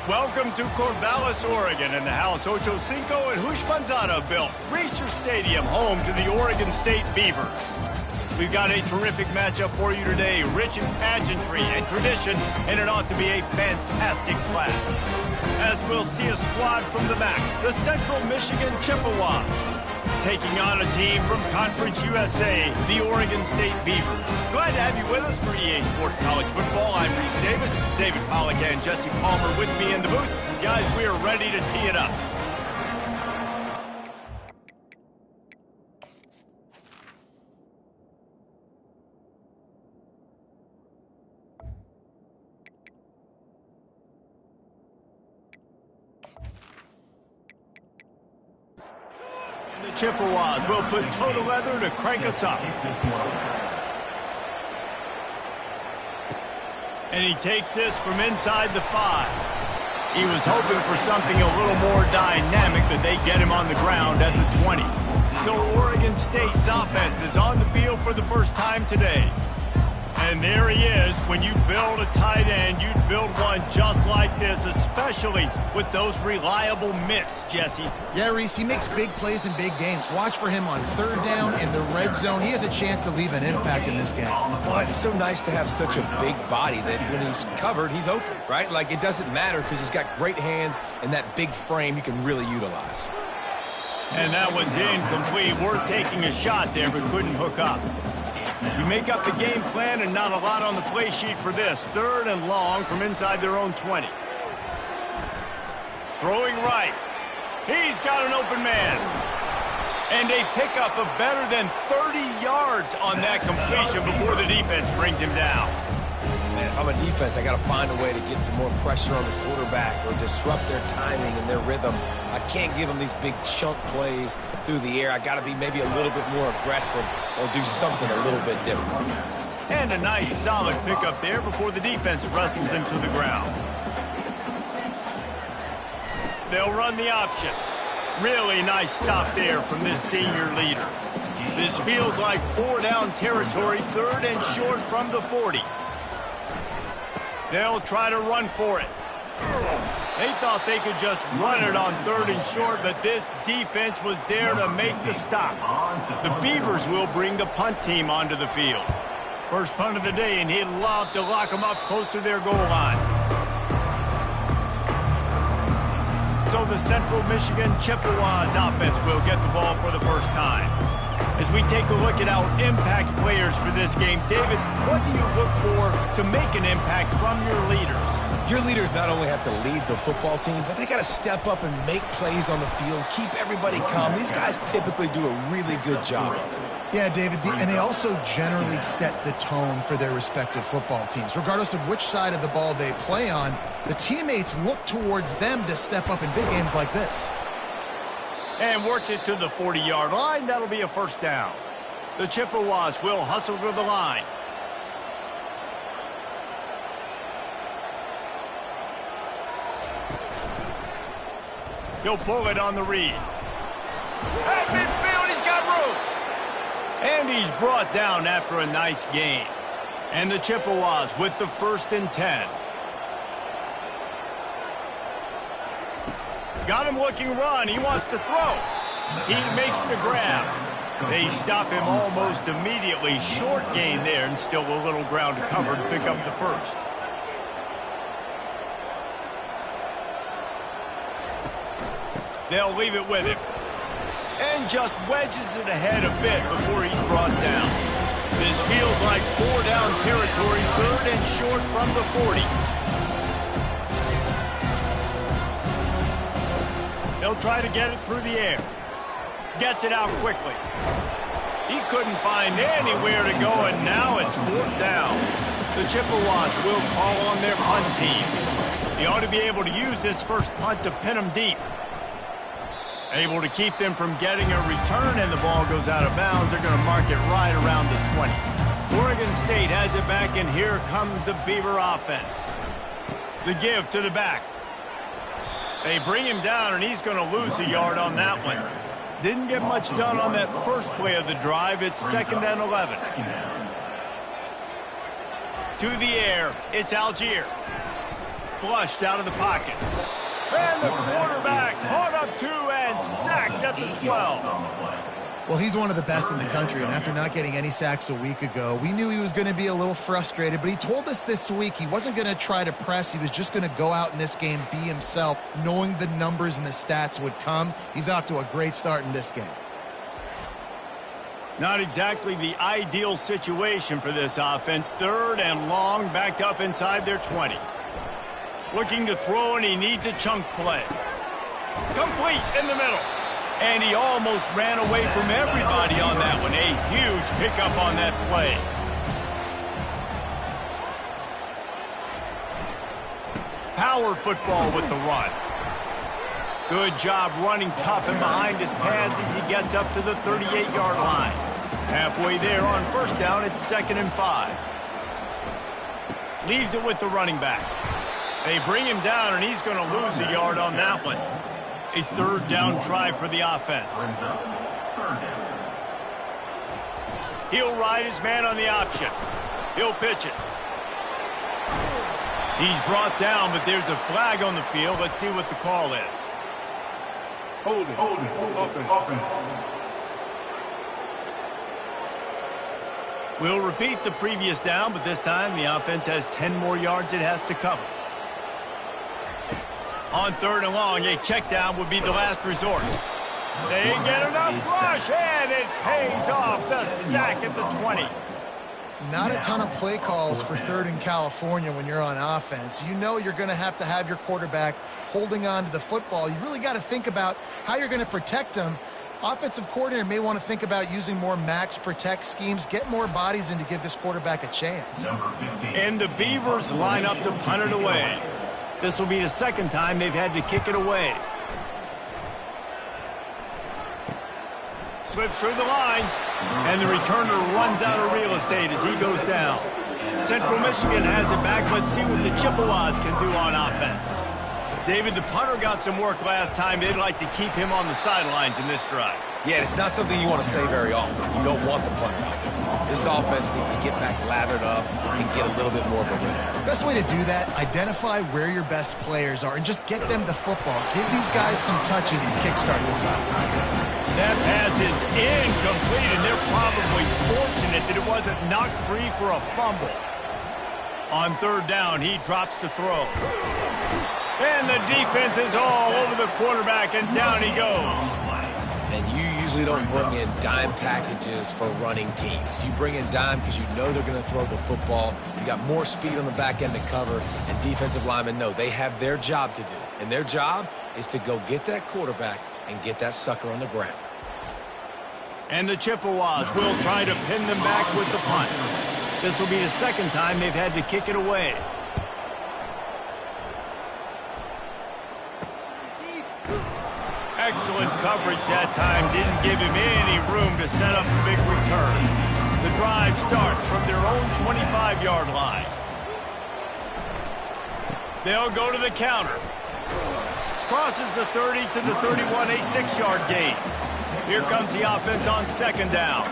Welcome to Corvallis, Oregon, in the House Ocho Cinco and Houshmandzadeh built Reser Stadium, home to the Oregon State Beavers. We've got a terrific matchup for you today, rich in pageantry and tradition, and it ought to be a fantastic clash. As we'll see a squad from the MAC, the Central Michigan Chippewas, taking on a team from Conference USA, the Oregon State Beavers. Glad to have you with us for EA Sports College Football. I'm Reese Davis, David Pollack and Jesse Palmer with me in the booth. Guys, we are ready to tee it up. Chippewas will put total leather to crank us up. And he takes this from inside the 5. He was hoping for something a little more dynamic, but they get him on the ground at the 20. So Oregon State's offense is on the field for the first time today. And there he is. When you build a tight end, you'd build one just like this, especially with those reliable mitts, Jesse. Yeah, Reese, he makes big plays in big games. Watch for him on third down in the red zone. He has a chance to leave an impact in this game. Well, it's so nice to have such a big body that when he's covered, he's open, right? Like, it doesn't matter because he's got great hands and that big frame you can really utilize. And that one's incomplete. We're taking a shot there, but couldn't hook up. You make up the game plan and not a lot on the play sheet for this. Third and long from inside their own 20. Throwing right. He's got an open man. And a pickup of better than 30 yards on that completion before the defense brings him down. Man, if I'm a defense, I got to find a way to get some more pressure on the quarterback or disrupt their timing and their rhythm. I can't give them these big chunk plays through the air. I got to be maybe a little bit more aggressive or do something a little bit different. And a nice solid pickup there before the defense wrestles him to the ground. They'll run the option. Really nice stop there from this senior leader. This feels like 4-down territory, third and short from the 40. They'll try to run for it. They thought they could just run it on 3rd and short, but this defense was there to make the stop. The Beavers will bring the punt team onto the field. First punt of the day, and he'd love to lock them up close to their goal line. So the Central Michigan Chippewas offense will get the ball for the first time. As we take a look at our impact players for this game, David, what do you look for to make an impact from your leaders? Your leaders not only have to lead the football team, but they got to step up and make plays on the field, keep everybody calm. These guys typically do a really good job of it. Yeah, David, and they also generally set the tone for their respective football teams. Regardless of which side of the ball they play on, the teammates look towards them to step up in big games like this. And works it to the 40-yard line. That'll be a first down. The Chippewas will hustle to the line. He'll pull it on the read. At midfield, he's got room. And he's brought down after a nice gain. And the Chippewas with the 1st and 10. Got him looking run. He wants to throw. He makes the grab. They stop him almost immediately. Short gain there, and still a little ground to cover to pick up the first. They'll leave it with him. And just wedges it ahead a bit before he's brought down. This feels like 4-down territory, 3rd and short from the 40. He'll try to get it through the air. Gets it out quickly. He couldn't find anywhere to go, and now it's 4th down. The Chippewas will call on their punt team. They ought to be able to use this first punt to pin them deep. Able to keep them from getting a return, and the ball goes out of bounds. They're going to mark it right around the 20. Oregon State has it back, and here comes the Beaver offense. The give to the back. They bring him down, and he's going to lose a yard on that one. Didn't get much done on that first play of the drive. It's 2nd and 11. To the air, it's Algier. Flushed out of the pocket. And the quarterback caught up 2 and sacked at the 12. Well, he's one of the best in the country, and after not getting any sacks a week ago, we knew he was going to be a little frustrated, but he told us this week he wasn't going to try to press. He was just going to go out in this game, be himself, knowing the numbers and the stats would come. He's off to a great start in this game. Not exactly the ideal situation for this offense. 3rd and long, backed up inside their 20. Looking to throw, and he needs a chunk play. Complete in the middle. And he almost ran away from everybody on that one. A huge pickup on that play. Power football with the run. Good job running tough and behind his pads as he gets up to the 38-yard line. Halfway there on 1st down, it's 2nd and 5. Leaves it with the running back. They bring him down, and he's going to lose a yard on that one. A 3rd down try for the offense. He'll ride his man on the option. He'll pitch it. He's brought down, but there's a flag on the field. Let's see what the call is. Hold it. Offense. We'll repeat the previous down, but this time the offense has 10 more yards it has to cover. On 3rd and long, a check down would be the last resort. They get enough rush, and it pays off the sack at the 20. Not a ton of play calls for 3rd in California when you're on offense. You know you're going to have your quarterback holding on to the football. You really got to think about how you're going to protect him. Offensive coordinator may want to think about using more max protect schemes, get more bodies in to give this quarterback a chance. And the Beavers line up to punt it away. This will be the 2nd time they've had to kick it away. Slips through the line, and the returner runs out of real estate as he goes down. Central Michigan has it back. Let's see what the Chippewas can do on offense. David, the punter got some work last time. They'd like to keep him on the sidelines in this drive. Yeah, it's not something you want to say very often. You don't want the punter out there. This offense needs to get back lathered up and get a little bit more of a rhythm. Best way to do that, identify where your best players are and just get them the football. Give these guys some touches to kickstart this offense. That pass is incomplete, and they're probably fortunate that it wasn't knocked free for a fumble. On third down, he drops to throw. And the defense is all over the quarterback, and down he goes. And you usually don't bring in dime packages for running teams. You bring in dime because you know they're going to throw the football. You got more speed on the back end to cover, and defensive linemen know they have their job to do. And their job is to go get that quarterback and get that sucker on the ground. And the Chippewas will try to pin them back with the punt. This will be the second time they've had to kick it away. Excellent coverage that time. Didn't give him any room to set up a big return. The drive starts from their own 25-yard line. They'll go to the counter. Crosses the 30 to the 31, a 6-yard gain. Here comes the offense on second down.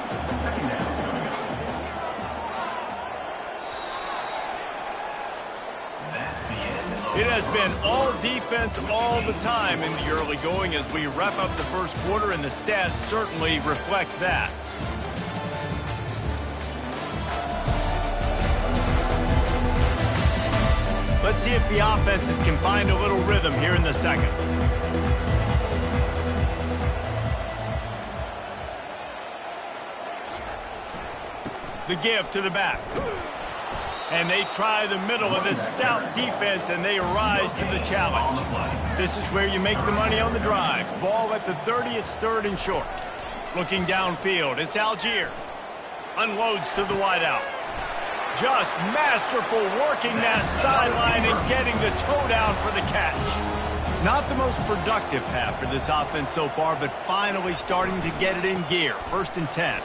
It has been all defense all the time in the early going as we wrap up the first quarter, and the stats certainly reflect that. Let's see if the offenses can find a little rhythm here in the second. The give to the back. And they try the middle of this stout defense, and they rise to the challenge. This is where you make the money on the drive. Ball at the 30, it's third and short. Looking downfield, it's Algier. Unloads to the wideout. Just masterful working that sideline and getting the toe down for the catch. Not the most productive half for this offense so far, but finally starting to get it in gear. First and 10.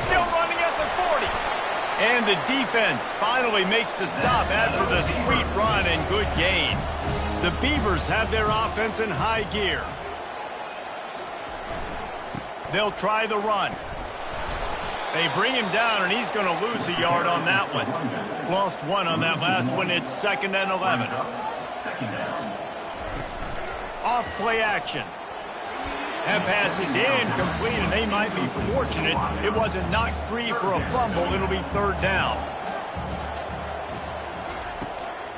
Still running at the 40. And the defense finally makes the stop after the sweet run and good gain. The Beavers have their offense in high gear. They'll try the run. They bring him down, and he's going to lose a yard on that one. Lost one on that last one. It's 2nd and 11. Off play action. That pass is incomplete, and they might be fortunate it wasn't knocked free for a fumble. It'll be third down.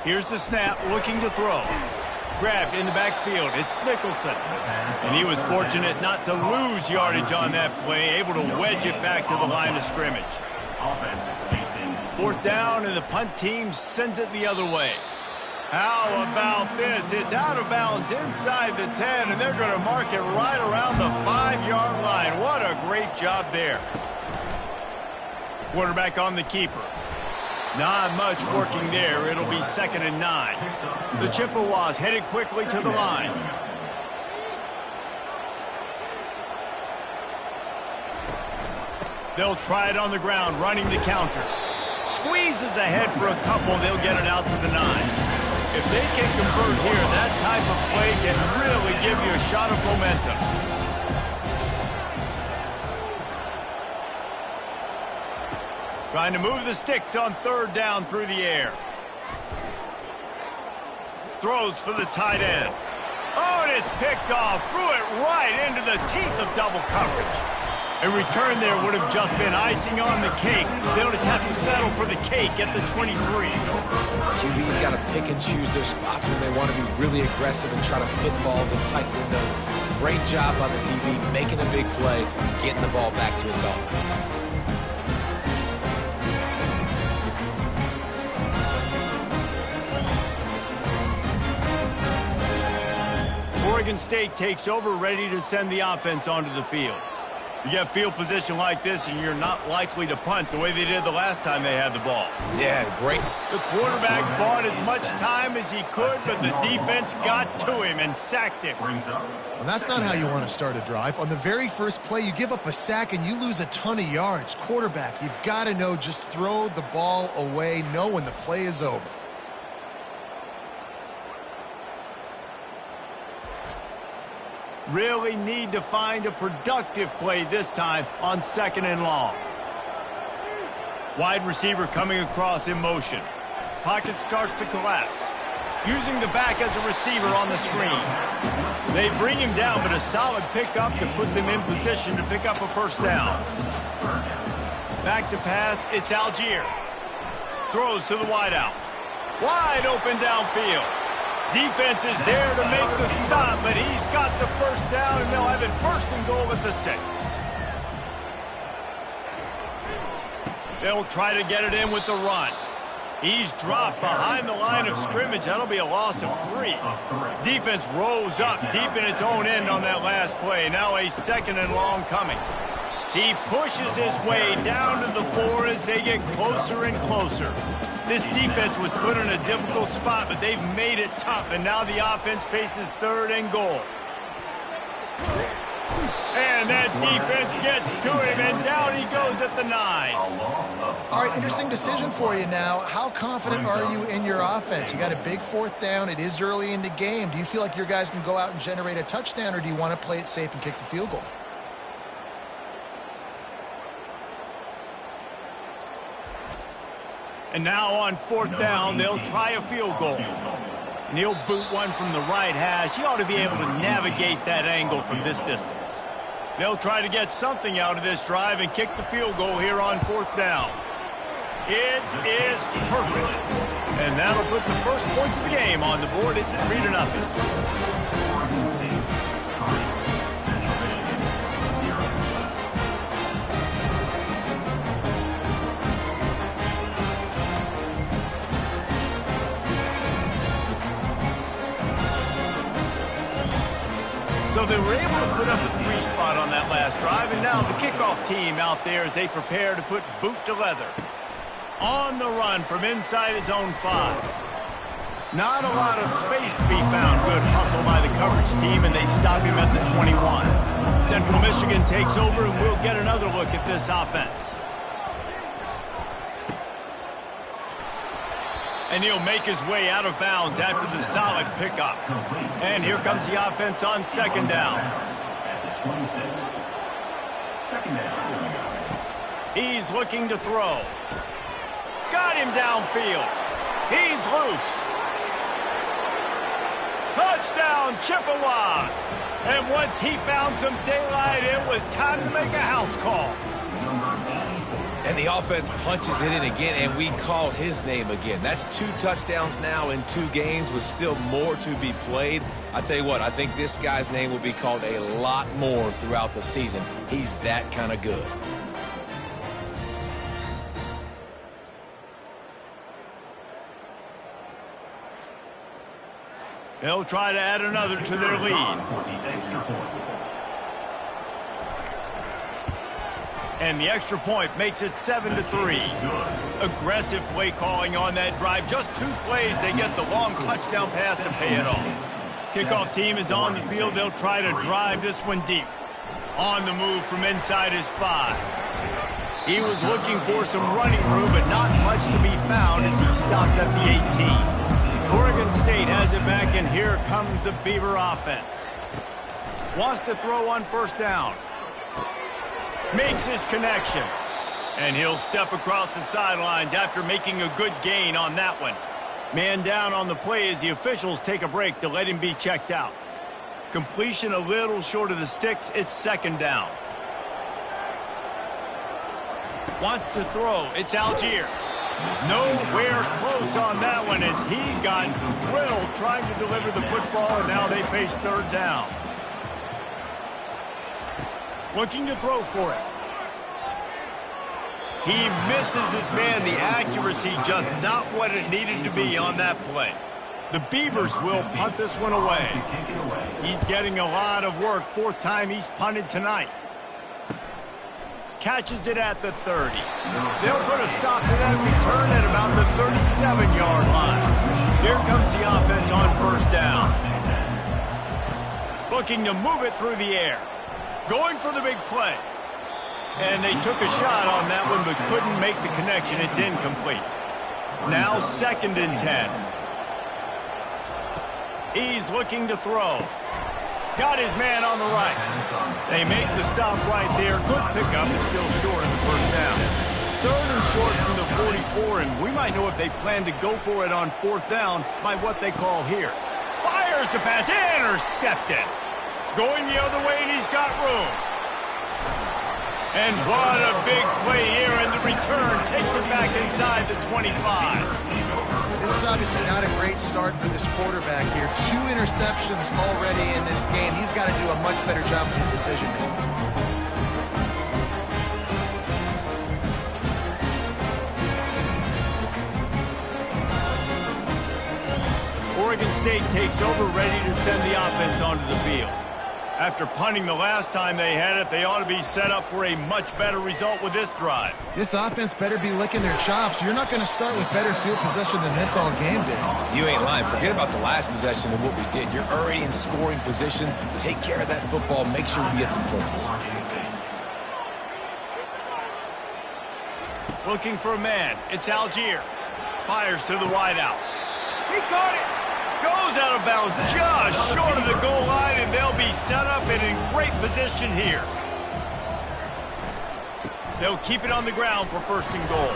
Here's the snap, looking to throw. Grabbed in the backfield. It's Nicholson. And he was fortunate not to lose yardage on that play, able to wedge it back to the line of scrimmage. Fourth down, and the punt team sends it the other way. How about this? It's out of bounds inside the 10, and they're going to mark it right around the 5-yard line. What a great job there. Quarterback on the keeper. Not much working there. It'll be 2nd and 9. The Chippewas headed quickly to the line. They'll try it on the ground, running the counter. Squeezes ahead for a couple. They'll get it out to the 9. If they can convert here, that type of play can really give you a shot of momentum. Trying to move the sticks on third down through the air. Throws for the tight end. Oh, and it's picked off. Threw it right into the teeth of double coverage. A return there would have just been icing on the cake. They'll just have to settle for the cake at the 23. QB's got to pick and choose their spots when they want to be really aggressive and try to fit balls in tight windows. Great job by the DB making a big play, getting the ball back to its offense. Oregon State takes over, ready to send the offense onto the field. You get field position like this, and you're not likely to punt the way they did the last time they had the ball. Yeah, great. The quarterback bought as much time as he could, but the defense got to him and sacked him. Well, that's not how you want to start a drive. On the very first play, you give up a sack and you lose a ton of yards. Quarterback, you've got to know, just throw the ball away, know when the play is over. Really need to find a productive play this time on 2nd and long. Wide receiver coming across in motion. Pocket starts to collapse. Using the back as a receiver on the screen. They bring him down, but a solid pickup to put them in position to pick up a first down. Back to pass, it's Algier. Throws to the wideout. Wide open downfield. Defense is there to make the stop, but he's got the first down, and they'll have it 1st and goal at the 6. They'll try to get it in with the run. He's dropped behind the line of scrimmage. That'll be a loss of 3. Defense rose up deep in its own end on that last play. Now a 2nd and long coming. He pushes his way down to the 4 as they get closer and closer. This defense was put in a difficult spot, but they've made it tough, and now the offense faces 3rd and goal. And that defense gets to him, and down he goes at the 9. All right, interesting decision for you now. How confident are you in your offense? You got a big 4th down. It is early in the game. Do you feel like your guys can go out and generate a touchdown, or do you want to play it safe and kick the field goal? And now on 4th down, they'll try a field goal. And he'll boot one from the right hash. He ought to be able to navigate that angle from this distance. They'll try to get something out of this drive and kick the field goal here on 4th down. It is perfect. And that'll put the first points of the game on the board. It's 3-0. So they were able to put up a 3 spot on that last drive, and now the kickoff team out there as they prepare to put boot to leather. On the run from inside his own 5. Not a lot of space to be found. Good hustle by the coverage team, and they stop him at the 21. Central Michigan takes over, and we'll get another look at this offense. And he'll make his way out of bounds after the solid pickup. And here comes the offense on 2nd down. He's looking to throw. Got him downfield. He's loose. Touchdown, Chippewas. And once he found some daylight, it was time to make a house call. And the offense punches it in again, and we call his name again. That's 2 touchdowns now in 2 games with still more to be played. I tell you what, I think this guy's name will be called a lot more throughout the season. He's that kind of good. They'll try to add another to their lead. And the extra point makes it 7-3. Aggressive play calling on that drive. Just 2 plays, they get the long touchdown pass to pay it off. Kickoff team is on the field. They'll try to drive this one deep. On the move from inside his 5. He was looking for some running room, but not much to be found as he stopped at the 18. Oregon State has it back, and here comes the Beaver offense. Wants to throw on 1st down. Makes his connection. And he'll step across the sidelines after making a good gain on that one. Man down on the play as the officials take a break to let him be checked out. Completion a little short of the sticks. It's 2nd down. Wants to throw. It's Algier. Nowhere close on that one as he got drilled trying to deliver the football, and now they face 3rd down. Looking to throw for it. He misses his man. The accuracy just not what it needed to be on that play. The Beavers will punt this one away. He's getting a lot of work. 4th time he's punted tonight. Catches it at the 30. They'll put a stop to that return at about the 37-yard line. Here comes the offense on 1st down. Looking to move it through the air. Going for the big play. And they took a shot on that one but couldn't make the connection. It's incomplete. Now 2nd and 10. He's looking to throw. Got his man on the right. They make the stop right there. Good pickup, but still short in the first down. 3rd and short from the 44, and we might know if they plan to go for it on 4th down by what they call here. Fires the pass, intercepted. Going the other way, and he's got room. And what a big play here, and the return takes it back inside the 25. This is obviously not a great start for this quarterback here. 2 interceptions already in this game. He's got to do a much better job with his decision-making. Oregon State takes over, ready to send the offense onto the field. After punting the last time they had it, they ought to be set up for a much better result with this drive. This offense better be licking their chops. You're not going to start with better field possession than this all game did. You ain't lying. Forget about the last possession and what we did. You're already in scoring position. Take care of that football. Make sure we get some points. Looking for a man. It's Algier. Fires to the wideout. He caught it. Goes out of bounds just short of the goal line, and they'll be set up and in great position here. They'll keep it on the ground for 1st and goal.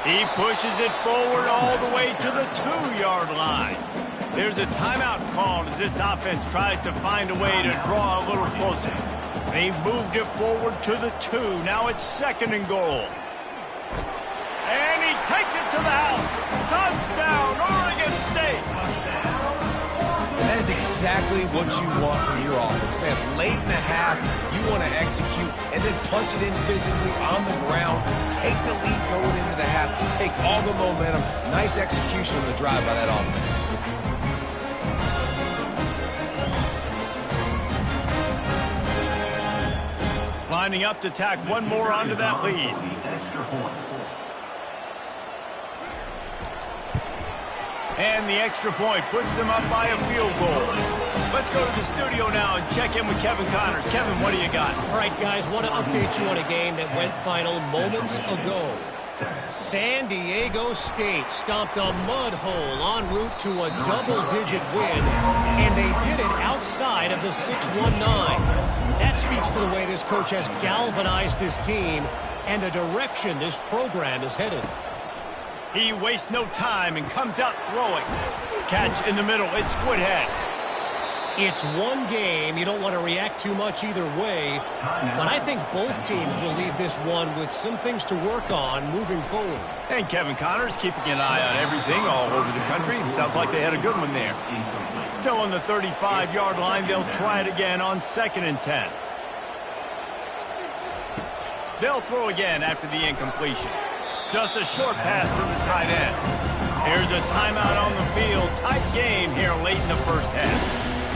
He pushes it forward all the way to the 2-yard line. There's a timeout called as this offense tries to find a way to draw a little closer. They've moved it forward to the 2. Now it's 2nd and goal. And he takes it to the house. Touchdown, Oregon State. That is exactly what you want from your offense, man. Late in the half, you want to execute and then punch it in physically on the ground. Take the lead going into the half. Take all the momentum. Nice execution on the drive by that offense. Lining up to tack one more onto that lead. And the extra point puts them up by a field goal. Let's go to the studio now and check in with Kevin Connors. Kevin, what do you got? All right, guys, want to update you on a game that went final moments ago. San Diego State stomped a mud hole en route to a double-digit win, and they did it outside of the 6-1-9. That speaks to the way this coach has galvanized this team and the direction this program is headed. He wastes no time and comes out throwing. Catch in the middle. It's Woodhead. It's one game. You don't want to react too much either way. But I think both teams will leave this one with some things to work on moving forward. And Kevin Connors keeping an eye on everything all over the country. Sounds like they had a good one there. Still on the 35-yard line. They'll try it again on 2nd and 10. They'll throw again after the incompletion. Just a short pass to the tight end. Here's a timeout on the field. Tight game here late in the first half.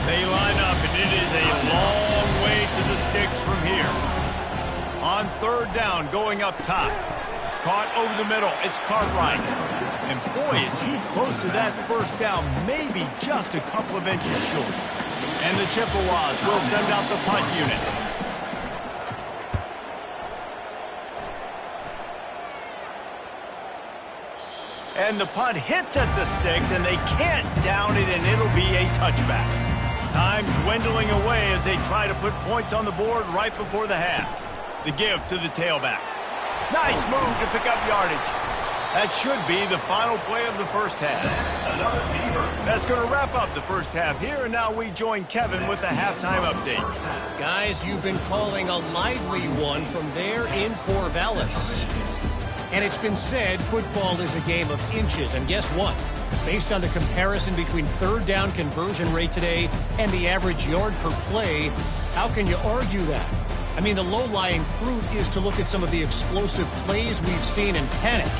They line up, and it is a long way to the sticks from here. On 3rd down, going up top. Caught over the middle. It's Cartwright. And boy, is he close to that 1st down, maybe just a couple of inches short. And the Chippewas will send out the punt unit. And the punt hits at the 6, and they can't down it, and it'll be a touchback. Time dwindling away as they try to put points on the board right before the half. The give to the tailback. Nice move to pick up yardage. That should be the final play of the first half. That's going to wrap up the first half here, and now we join Kevin with the halftime update. Guys, you've been calling a lively one from there in Corvallis. And it's been said football is a game of inches. And guess what? Based on the comparison between 3rd down conversion rate today and the average yard per play, how can you argue that? I mean, the low-lying fruit is to look at some of the explosive plays we've seen and panic.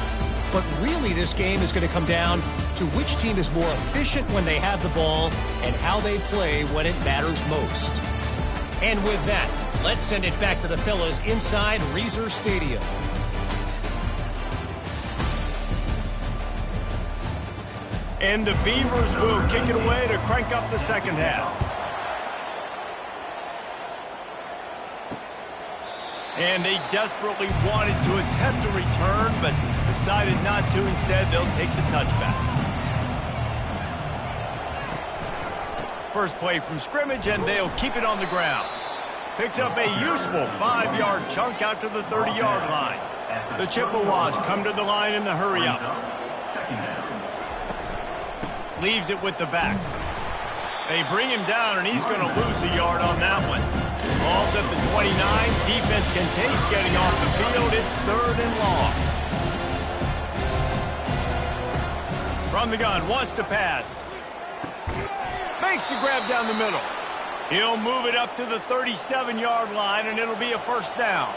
But really, this game is going to come down to which team is more efficient when they have the ball and how they play when it matters most. And with that, let's send it back to the fellas inside Reser Stadium. And the Beavers will kick it away to crank up the second half. And they desperately wanted to attempt a return, but decided not to. Instead, they'll take the touchback. First play from scrimmage, and they'll keep it on the ground. Picks up a useful 5-yard chunk out to the 30-yard line. The Chippewas come to the line in the hurry-up. Leaves it with the back. They bring him down, and he's going to lose a yard on that one. Ball's at the 29. Defense can taste getting off the field. It's 3rd and long. From the gun, wants to pass. Makes the grab down the middle. He'll move it up to the 37-yard line, and it'll be a first down.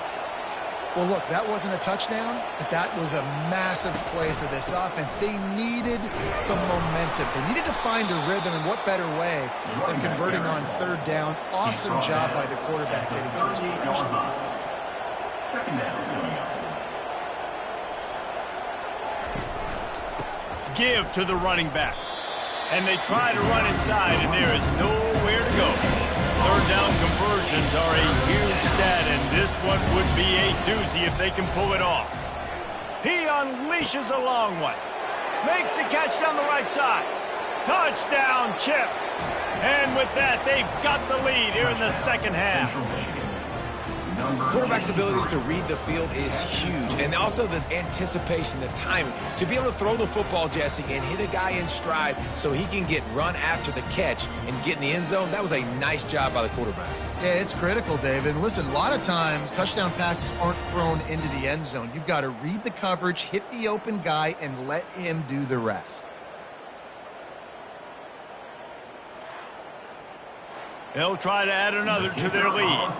Well, look, that wasn't a touchdown, but that was a massive play for this offense. They needed some momentum. They needed to find a rhythm, and what better way than converting on 3rd down. Awesome job by the quarterback getting through his progression. Second down. Give to the running back. And they try to run inside, and there is nowhere to go. 3rd down conversions are a huge stat, and this one would be a doozy if they can pull it off. He unleashes a long one. Makes the catch down the right side. Touchdown, Chips. And with that, they've got the lead here in the second half. Quarterback's abilities to read the field is huge, and also the anticipation, the timing. To be able to throw the football, Jesse, and hit a guy in stride so he can get run after the catch and get in the end zone, that was a nice job by the quarterback. Yeah, it's critical, David. And listen, a lot of times touchdown passes aren't thrown into the end zone. You've got to read the coverage, hit the open guy, and let him do the rest. They'll try to add another to their lead.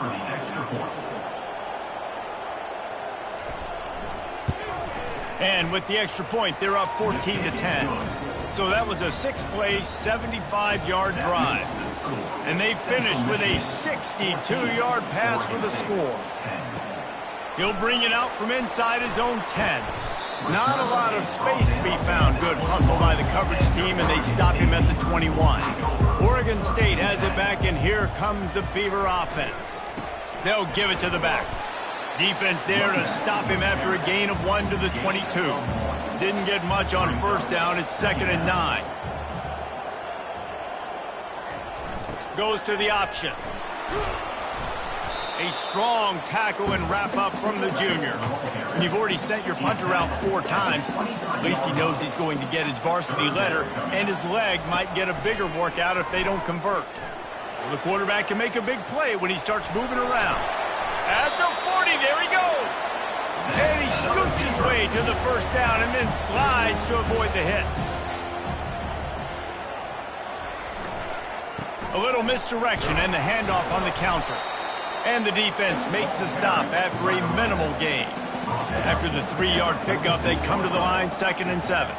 And with the extra point, they're up 14-10. So that was a 6-play, 75-yard drive. And they finished with a 62-yard pass for the score. He'll bring it out from inside his own 10. Not a lot of space to be found. Good hustle by the coverage team, and they stop him at the 21. Oregon State has it back, and here comes the Beaver offense. They'll give it to the back. Defense there to stop him after a gain of 1 to the 22. Didn't get much on 1st down. It's 2nd and 9. Goes to the option. A strong tackle and wrap-up from the junior. And you've already sent your punter out 4 times. At least he knows he's going to get his varsity letter, and his leg might get a bigger workout if they don't convert. Well, the quarterback can make a big play when he starts moving around. At the 40, there he goes. And he scoots his way to the 1st down and then slides to avoid the hit. A little misdirection and the handoff on the counter. And the defense makes the stop after a minimal gain. After the 3-yard pickup, they come to the line, 2nd and 7.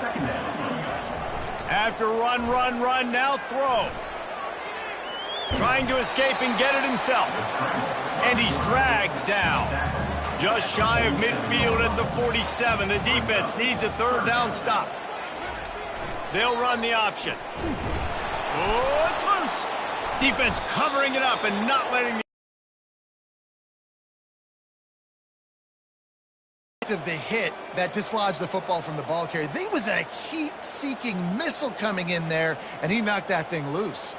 After run, now throw. Trying to escape and get it himself. And he's dragged down. Just shy of midfield at the 47. The defense needs a 3rd down stop. They'll run the option. Oh, it's loose. Defense covering it up and not letting of the hit that dislodged the football from the ball carrier. There was a heat-seeking missile coming in there, and he knocked that thing loose.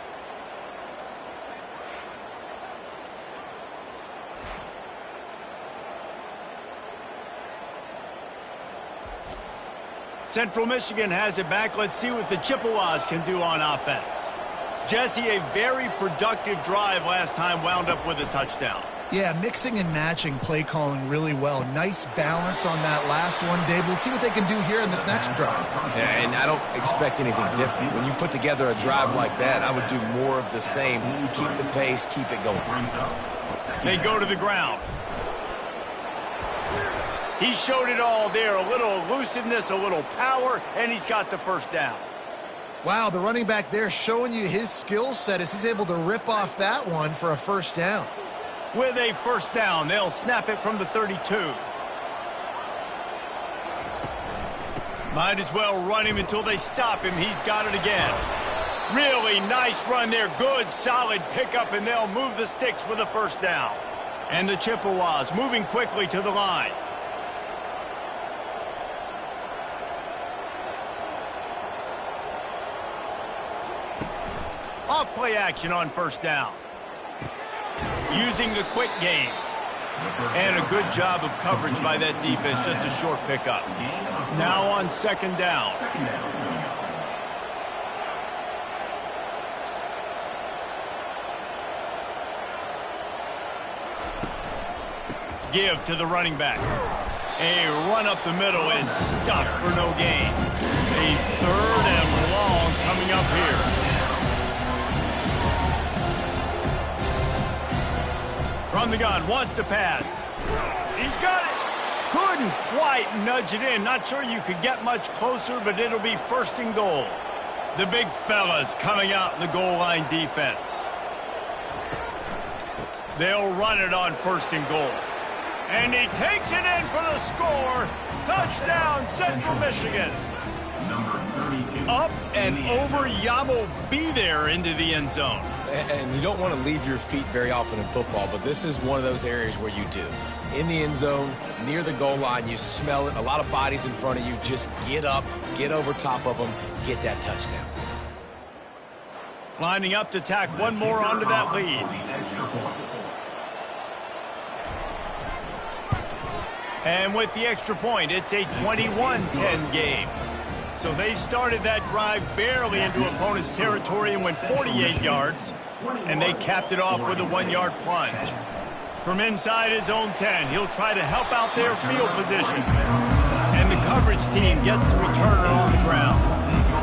Central Michigan has it back. Let's see what the Chippewas can do on offense. Jesse, a very productive drive last time, wound up with a touchdown. Yeah, mixing and matching play calling really well. Nice balance on that last one, Dave. Let's see what they can do here in this next drive. Yeah, and I don't expect anything different. When you put together a drive like that, I would do more of the same. Keep the pace, keep it going. They go to the ground. He showed it all there. A little elusiveness, a little power, and he's got the 1st down. Wow, the running back there showing you his skill set as he's able to rip off that one for a 1st down. With a 1st down, they'll snap it from the 32. Might as well run him until they stop him. He's got it again. Really nice run there. Good, solid pickup, and they'll move the sticks with a 1st down. And the Chippewas moving quickly to the line. Off play action on first down. Using the quick game. And a good job of coverage by that defense, just a short pickup. Now on second down. Give to the running back. A run up the middle is stuck for no gain. A third and long coming up here. From the gun, wants to pass. He's got it. Couldn't quite nudge it in. Not sure you could get much closer, but it'll be first and goal. The big fellas coming out in the goal line defense. They'll run it on first and goal. And he takes it in for the score. Touchdown, Central Michigan. Up and over Yamo be there into the end zone. And you don't want to leave your feet very often in football, but this is one of those areas where you do. In the end zone, near the goal line, you smell it. A lot of bodies in front of you. Just get up, get over top of them, get that touchdown. Lining up to tack one more onto that lead. And with the extra point, it's a 21-10 game. So they started that drive barely into opponent's territory and went 48 yards. And they capped it off with a 1-yard plunge. From inside his own 10, he'll try to help out their field position. And the coverage team gets to return it on the ground.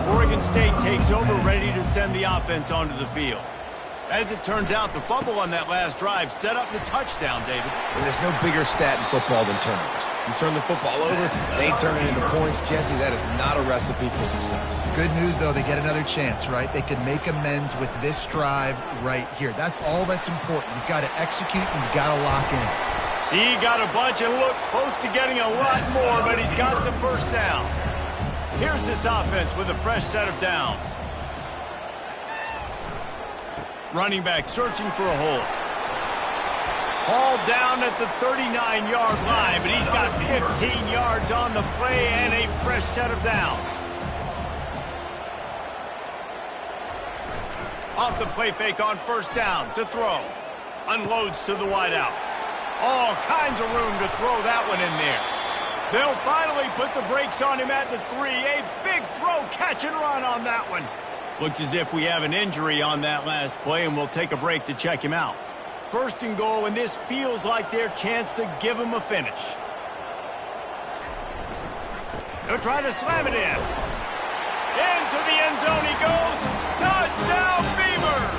Oregon State takes over, ready to send the offense onto the field. As it turns out, the fumble on that last drive set up the touchdown, David. And there's no bigger stat in football than turnovers. You turn the football over, they turn it into points. Jesse, that is not a recipe for success. Good news, though, they get another chance, right? They can make amends with this drive right here. That's all that's important. You've got to execute and you've got to lock in. He got a bunch and looked close to getting a lot more, but he's got the first down. Here's this offense with a fresh set of downs. Running back searching for a hole. All down at the 39-yard line, but he's got 15 yards on the play and a fresh set of downs. Off the play fake on first down to throw. Unloads to the wideout. All kinds of room to throw that one in there. They'll finally put the brakes on him at the 3. A big throw, catch and run on that one. Looks as if we have an injury on that last play, and we'll take a break to check him out. First and goal, and this feels like their chance to give him a finish. They'll try to slam it in. Into the end zone he goes. Touchdown, Beavers!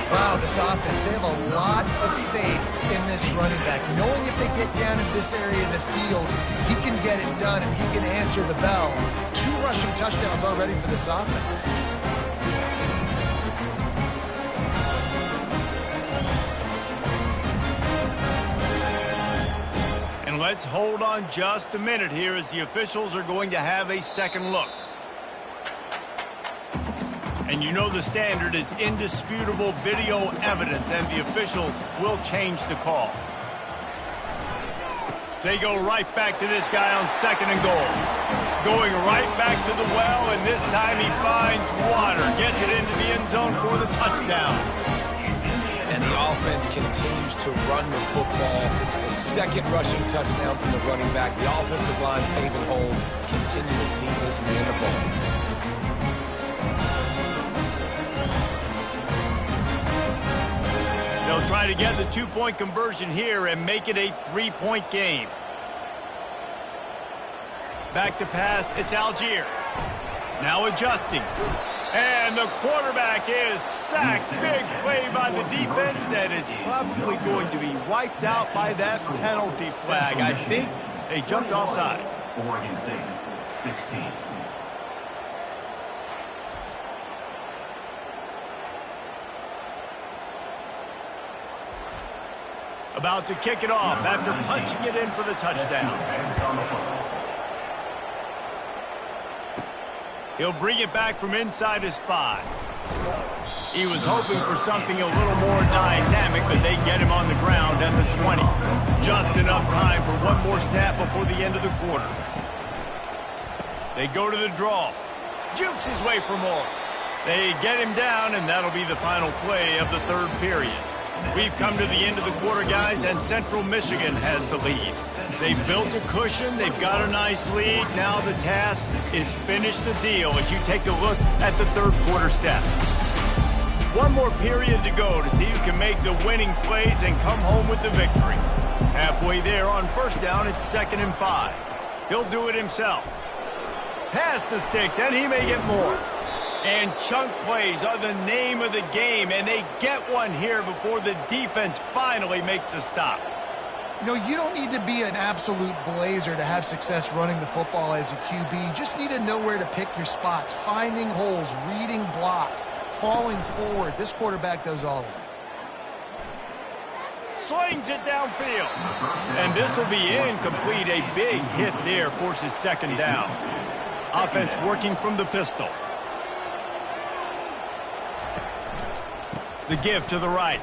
Wow, this offense, they have a lot of faith in this running back. Knowing if they get down in this area of the field, he can get it done and he can answer the bell. 2 rushing touchdowns already for this offense. And let's hold on just a minute here as the officials are going to have a second look. And you know the standard is indisputable video evidence, and the officials will change the call. They go right back to this guy on second and goal. Going right back to the well, and this time he finds water. Gets it into the end zone for the touchdown. And the offense continues to run the football. The second rushing touchdown from the running back. The offensive line paving holes. Continue to feed this man the ball. They'll try to get the 2-point conversion here and make it a 3-point game. Back to pass, it's Algier. Now adjusting. And the quarterback is sacked. Big play by the defense that is probably going to be wiped out by that penalty flag. I think they jumped offside. Oregon State, 16. About to kick it off after punching it in for the touchdown. He'll bring it back from inside his 5. He was hoping for something a little more dynamic, but they get him on the ground at the 20. Just enough time for one more snap before the end of the quarter. They go to the draw. Jukes his way for more. They get him down, and that'll be the final play of the third period. We've come to the end of the quarter, guys, and Central Michigan has the lead. They've built a cushion. They've got a nice lead. Now the task is finish the deal as you take a look at the third quarter stats. One more period to go to see who can make the winning plays and come home with the victory. Halfway there on first down, it's 2nd and 5. He'll do it himself. Pass the sticks, and he may get more. And chunk plays are the name of the game, and they get one here before the defense finally makes the stop. You know, you don't need to be an absolute blazer to have success running the football as a QB. You just need to know where to pick your spots, finding holes, reading blocks, falling forward. This quarterback does all of it. Slings it downfield. And this will be incomplete. A big hit there forces 2nd down. Offense working from the pistol. The give to the right.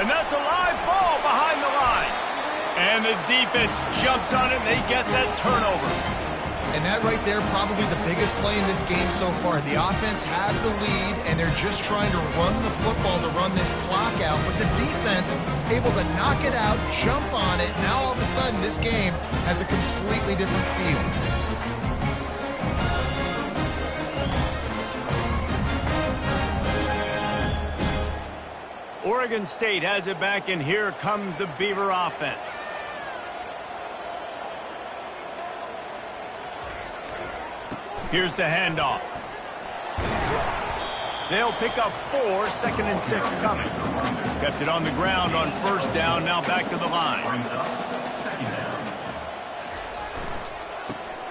And that's a live ball behind the line. And the defense jumps on it, and they get that turnover. And that right there, probably the biggest play in this game so far. The offense has the lead, and they're just trying to run the football to run this clock out. But the defense able to knock it out, jump on it. Now all of a sudden, this game has a completely different feel. Oregon State has it back, and here comes the Beaver offense. Here's the handoff. They'll pick up 4, 2nd and 6 coming. Kept it on the ground on first down, now back to the line.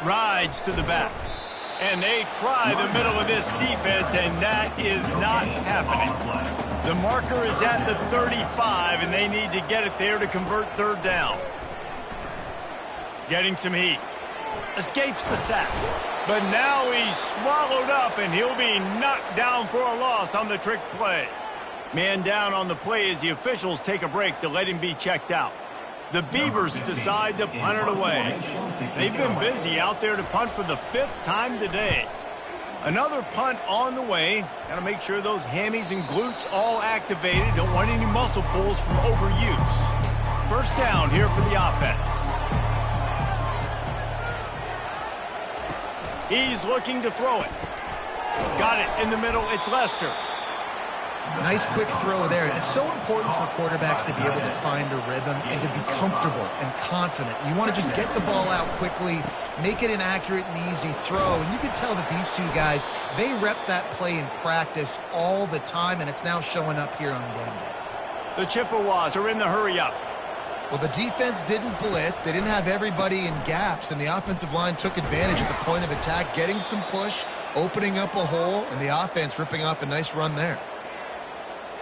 Rides to the back. And they try the middle of this defense, and that is not happening. The marker is at the 35, and they need to get it there to convert 3rd down. Getting some heat. Escapes the sack. But now he's swallowed up, and he'll be knocked down for a loss on the trick play. Man down on the play as the officials take a break to let him be checked out. The Beavers decide to punt it away. They've been busy out there to punt for the 5th time today. Another punt on the way. Got to make sure those hammies and glutes all activated. Don't want any muscle pulls from overuse. First down here for the offense. He's looking to throw it. Got it in the middle. It's Lester. Nice quick throw there. And it's so important for quarterbacks to be able to find a rhythm and to be comfortable and confident. You want to just get the ball out quickly, make it an accurate and easy throw. And you can tell that these two guys, they rep that play in practice all the time, and it's now showing up here on game day. The Chippewas are in the hurry-up. Well, the defense didn't blitz. They didn't have everybody in gaps, and the offensive line took advantage at the point of attack, getting some push, opening up a hole, and the offense ripping off a nice run there.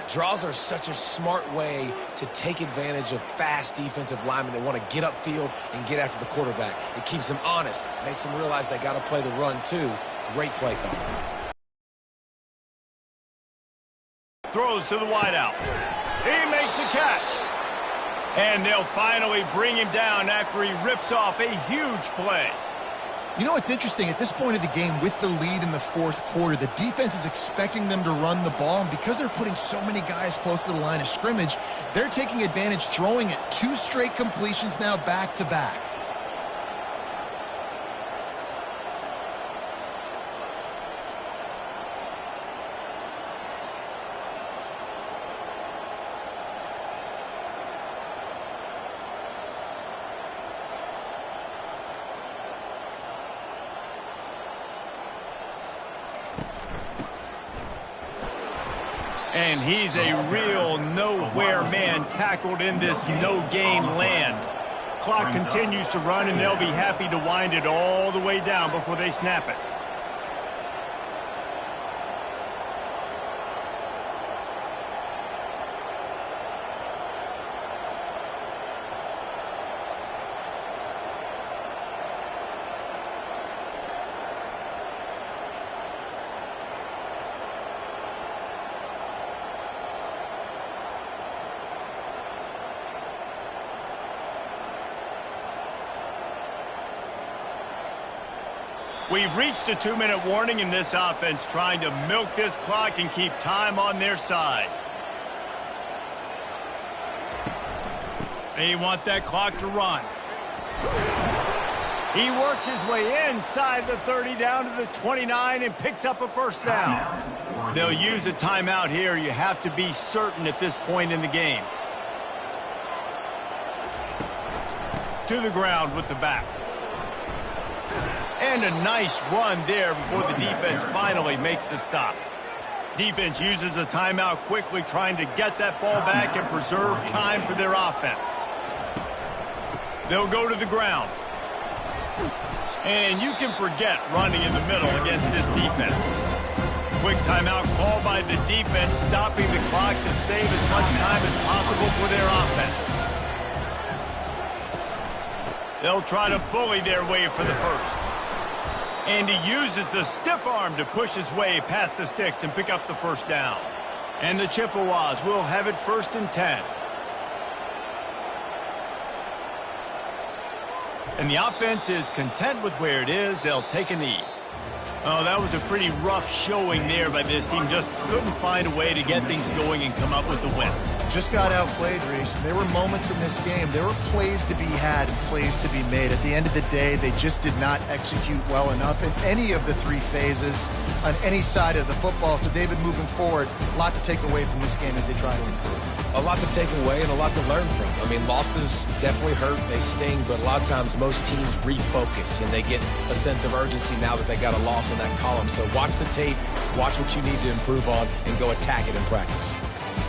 Draws are such a smart way to take advantage of fast defensive linemen that want to get upfield and get after the quarterback. It keeps them honest, makes them realize they got to play the run too. Great play call. Throws to the wideout. He makes the catch. And they'll finally bring him down after he rips off a huge play. You know what's interesting? At this point of the game, with the lead in the 4th quarter, the defense is expecting them to run the ball, and because they're putting so many guys close to the line of scrimmage, they're taking advantage, throwing it. 2 straight completions now back-to-back. And he's a real nowhere man tackled in this no-game land. Clock continues to run, and they'll be happy to wind it all the way down before they snap it. We've reached the 2-minute warning in this offense, trying to milk this clock and keep time on their side. They want that clock to run. He works his way inside the 30 down to the 29 and picks up a first down. They'll use a timeout here. You have to be certain at this point in the game. To the ground with the back. And a nice run there before the defense finally makes the stop. Defense uses a timeout quickly, trying to get that ball back and preserve time for their offense. They'll go to the ground. And you can forget running in the middle against this defense. Quick timeout called by the defense, stopping the clock to save as much time as possible for their offense. They'll try to bully their way for the first. And he uses the stiff arm to push his way past the sticks and pick up the first down. And the Chippewas will have it 1st and 10. And the offense is content with where it is. They'll take a knee. Oh, that was a pretty rough showing there by this team. Just couldn't find a way to get things going and come up with the win. Just got outplayed, Reese. There were moments in this game. There were plays to be had and plays to be made. At the end of the day, they just did not execute well enough in any of the 3 phases on any side of the football. So, David, moving forward, a lot to take away from this game as they try to improve. A lot to take away and a lot to learn from. I mean, losses definitely hurt, they sting, but a lot of times most teams refocus and they get a sense of urgency now that they got a loss in that column. So watch the tape, watch what you need to improve on, and go attack it in practice.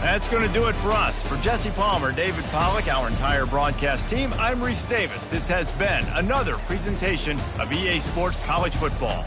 That's going to do it for us. For Jesse Palmer, David Pollack, our entire broadcast team, I'm Reese Davis. This has been another presentation of EA Sports College Football.